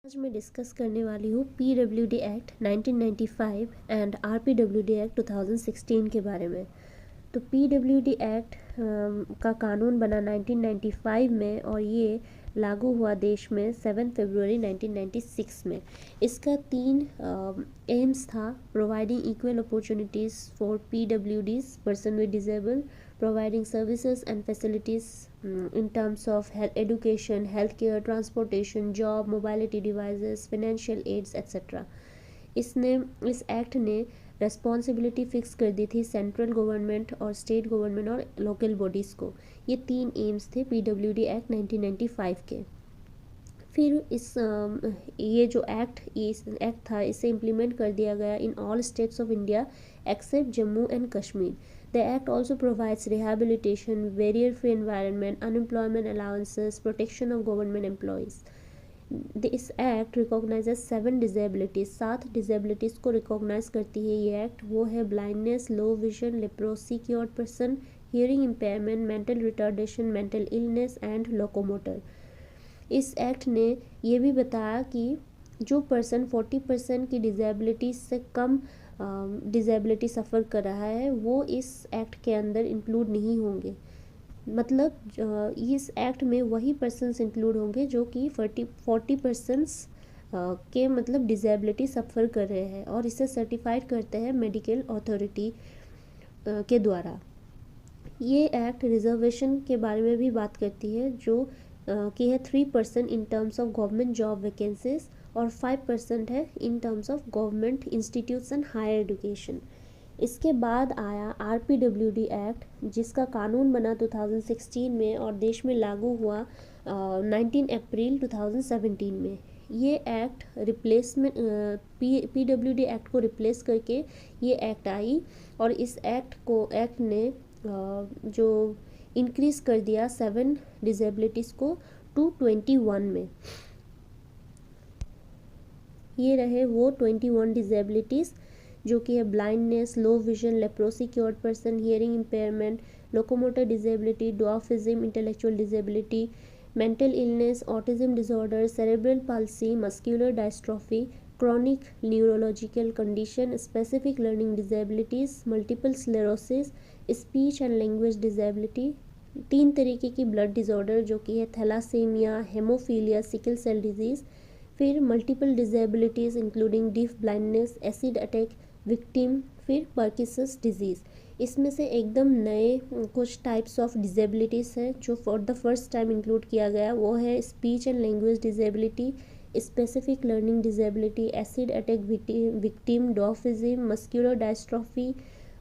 आज मैं डिस्कस करने वाली हूँ PWD act 1995 and RPWD act 2016 के बारे में। तो पीडब्ल्यूडी एक्ट का कानून बना 1995 में और ये लागू हुआ देश में 7 फरवरी 1996 में। इसका 3 एम्स था: providing equal opportunities for PwDs person with disable, providing services and facilities in terms of education, healthcare, transportation, job, mobility devices, financial aids, etc. इस एक्ट ने रेस्पॉन्सिबिलिटी फिक्स कर दी थी सेंट्रल गवर्नमेंट और स्टेट गवर्नमेंट और local bodies को। ये 3 AIIMS थे PWD act 1995 के। फिर ये जो एक्ट था इसे इम्प्लीमेंट कर दिया गया in all states of India accept Jammu and Kashmir. The act also provides rehabilitation, barrier-free environment, unemployment allowances, protection of government employees. This act recognizes 7 disabilities. 7 disabilities को recognize करती है ये act। वो है blindness, low vision, leprosy cured person, hearing impairment, mental retardation, mental illness and locomotor। इस act ने ये भी बताया कि जो पर्सन 40% की डिसेबिलिटी से कम डिसेबिलिटी सफ़र कर रहा है वो इस एक्ट के अंदर इंक्लूड नहीं होंगे। मतलब इस एक्ट में वही पर्सन्स इंक्लूड होंगे जो कि 40% के मतलब डिसेबिलिटी सफ़र कर रहे हैं और इसे सर्टिफाइड करते हैं मेडिकल अथॉरिटी के द्वारा। ये एक्ट रिजर्वेशन के बारे में भी बात करती है जो कि है 3% in terms of government job vacancies और 5% है in terms of government institutes and higher education. इसके बाद आया आरपीडब्ल्यूडी एक्ट जिसका कानून बना 2016 में और देश में लागू हुआ 19 अप्रैल 2017 में। ये एक्ट रिप्लेसमेंट पीडब्ल्यूडी एक्ट को रिप्लेस करके ये एक्ट आई और इस एक्ट ने जो इंक्रीज़ कर दिया 7 डिसेबिलिटीज़ को टू 21 में। ये रहे वो 21 डिसेबिलिटीज़ जो कि है blindness, low vision, leprosy cured person, hearing impairment, locomotor disability, dwarfism, intellectual disability, mental illness, autism disorder, cerebral palsy, muscular dystrophy, chronic neurological condition, specific learning disabilities, multiple sclerosis, speech and language disability, 3 तरीके की blood disorder जो कि है thalassemia, hemophilia, sickle cell disease, फिर multiple disabilities including deaf blindness, acid attack victim, फिर Parkinson's disease. इसमें से एकदम नए कुछ टाइप्स ऑफ डिसेबिलिटीज़ हैं जो for the first time include किया गया। वो है speech and language disability, specific learning disability, acid attack victim, dwarfism, muscular dystrophy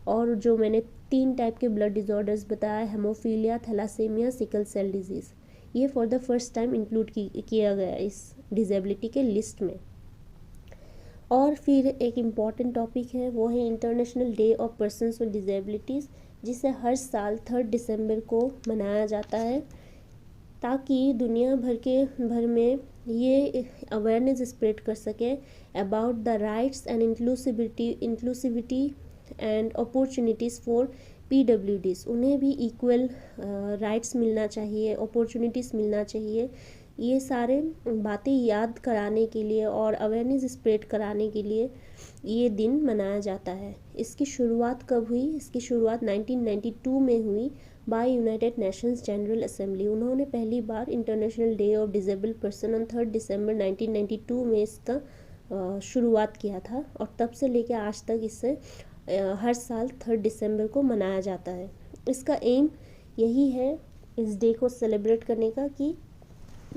और जो मैंने 3 टाइप के ब्लड डिसऑर्डर्स बताया, hemophilia, thalassemia, sickle cell disease. ये for the first time include किया गया इस डिसेबिलिटी के लिस्ट में। और फिर एक इम्पॉर्टेंट टॉपिक है वो है international day of persons with disabilities जिसे हर साल 3 दिसंबर को मनाया जाता है ताकि दुनिया भर में ये अवेयरनेस स्प्रेड कर सके about the rights and inclusivity and opportunities for PwDs. उन्हें भी इक्वल राइट्स मिलना चाहिए, अपॉर्चुनिटीज़ मिलना चाहिए। ये सारे बातें याद कराने के लिए और अवेयरनेस स्प्रेड कराने के लिए ये दिन मनाया जाता है। इसकी शुरुआत कब हुई? इसकी शुरुआत 1992 में हुई by United Nations General Assembly. उन्होंने पहली बार international day of disable person on 3 दिसंबर 1992 में इसका शुरुआत किया था और तब से लेकर आज तक इससे हर साल 3 दिसंबर को मनाया जाता है। इसका एम यही है इस डे को सेलिब्रेट करने का कि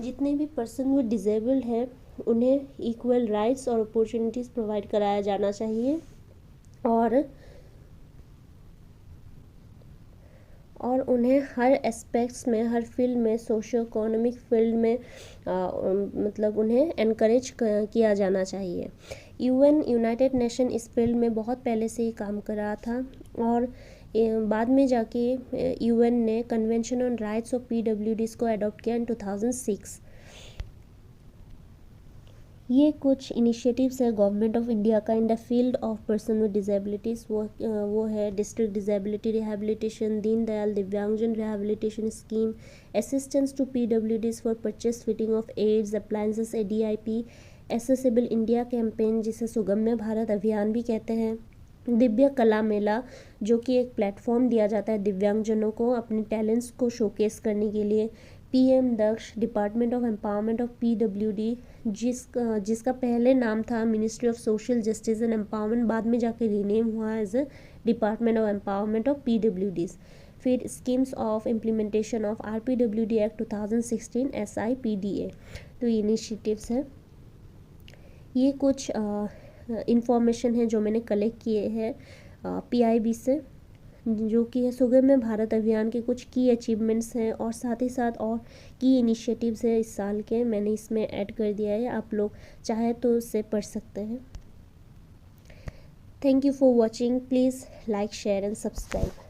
जितने भी पर्सन विद डिसेबल्ड हैं उन्हें इक्वल राइट्स और अपॉर्चुनिटीज़ प्रोवाइड कराया जाना चाहिए और उन्हें हर एस्पेक्ट्स में, हर फील्ड में, सोशो इकोनॉमिक फील्ड में मतलब उन्हें एनकरेज किया जाना चाहिए। यूनाइटेड नेशन इस फील्ड में बहुत पहले से ही काम कर रहा था और बाद में जाके यूएन ने कन्वेंशन ऑन राइट्स ऑफ पीडब्ल्यूडीज़ को अडॉप्ट किया इन 2006। ये कुछ इनिशिएटिव्स है गवर्नमेंट ऑफ इंडिया का in the field of person with disabilities. वो है district disability rehabilitation, Deen Dayal दिव्यांगजन rehabilitation scheme, assistance to PwDs for purchase fitting of aids appliances ADIP, accessible India campaign जिसे सुगम्य भारत अभियान भी कहते हैं, दिव्य कला मेला जो कि एक प्लेटफॉर्म दिया जाता है दिव्यांगजनों को अपने टैलेंट्स को शोकेस करने के लिए, PM Daksh, department of empowerment of पीडब्ल्यूडी जिसका पहले नाम था ministry of social justice and empowerment, बाद में जाके रीनेम हुआ as a department of empowerment of PwDs. फिर schemes of implementation of RPwD act 2016 SIPDA, तो ये इनिशिएटिव्स हैं। ये कुछ इंफॉर्मेशन है जो मैंने कलेक्ट किए हैं PIB से, जो कि है सुगम्य भारत अभियान के कुछ की अचीवमेंट्स हैं और साथ ही साथ और की इनिशिएटिव्स हैं इस साल के, मैंने इसमें ऐड कर दिया है, आप लोग चाहे तो उससे पढ़ सकते हैं। Thank you for watching, please like share and subscribe.